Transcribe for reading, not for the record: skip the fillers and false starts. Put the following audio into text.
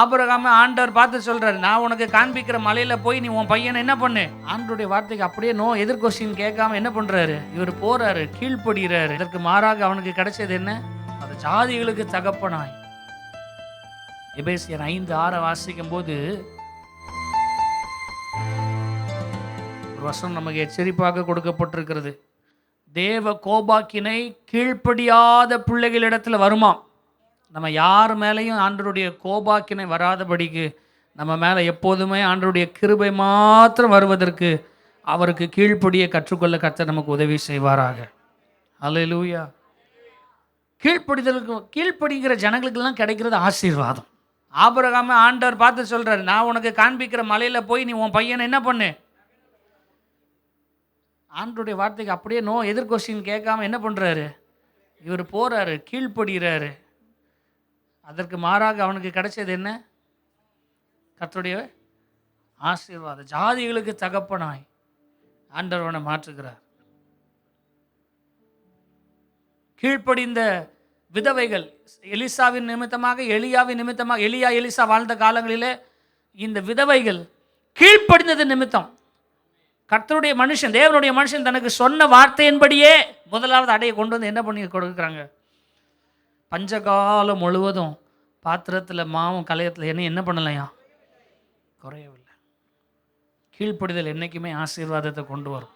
ஆபிரகாமை ஆண்டவர் பார்த்து சொல்றாரு, நான் உனக்கு காண்பிக்கிற மலையில போய் நீ உன் பையனை என்ன பண்ணு. ஆண்டவருடைய வார்த்தைக்கு அப்படியே எதிர் கொஸ்டின் கேட்காம என்ன பண்றாரு, இவர் போறாரு, கீழ்ப்படுகிறாரு. இதற்கு மாறாக அவனுக்கு கிடைச்சது என்ன? அது ஜாதிகளுக்கு தகப்பனாய். எபேசியர் 5:6 வாசிக்கும் போது ஒரு வசனம் நமக்கு எச்சரிப்பாக கொடுக்கப்பட்டிருக்கிறது. தேவ கோபாக்கினை கீழ்ப்படியாத பிள்ளைகளிடத்துல வருமா. நம்ம யார் மேலேயும் ஆண்டவருடைய கோபாக்கினை வராதபடிக்கு நம்ம மேலே எப்போதுமே ஆண்டவருடைய கிருபை மாத்திரம் வருவதற்கு அவருக்கு கீழ்ப்படிய கற்றுக்கொள்ள கர்த்தர் நமக்கு உதவி செய்வாராக. அல்லேலூயா. கீழ்ப்படுகிற ஜனங்களுக்கெல்லாம் கிடைக்கிறது ஆசீர்வாதம். ஆபிரகாமை ஆண்டவர் பார்த்து சொல்றாரு, நான் உனக்கு காண்பிக்கிற மலையில போய் நீ உன் பையனை என்ன பண்ணு. ஆண்டவருடைய வார்த்தைக்கு அப்படியே எதிர் கொஸ்டின் கேட்காம என்ன பண்றாரு, இவர் போறாரு, கீழ்ப்படுகிறாரு. அதற்கு மாறாக அவனுக்கு கிடைச்சது என்ன? கர்த்தருடைய ஆசீர்வாதம். ஜாதிகளுக்கு தகப்பனாய் ஆண்டவர் அவனை மாற்றுகிறார். கீழ்ப்படிந்த விதவைகள் எலிசாவின் நிமித்தமாக, எலியாவின் நிமித்தமாக, எலிசா வாழ்ந்த காலங்களிலே இந்த விதவைகள் கீழ்ப்படிந்தது நிமித்தம் கர்த்தருடைய மனுஷன், தேவனுடைய மனுஷன் தனக்கு சொன்ன வார்த்தையின்படியே முதலாவது அடையை கொண்டு வந்து என்ன பண்ணி கொடுக்குறாங்க. பஞ்சகாலம் முழுவதும் பாத்திரத்தில் மாவும் கலையத்தில் என்ன பண்ணலையா, குறையவில்லை. கீழ்ப்படிதல் என்றைக்குமே ஆசீர்வாதத்தை கொண்டு வரும்.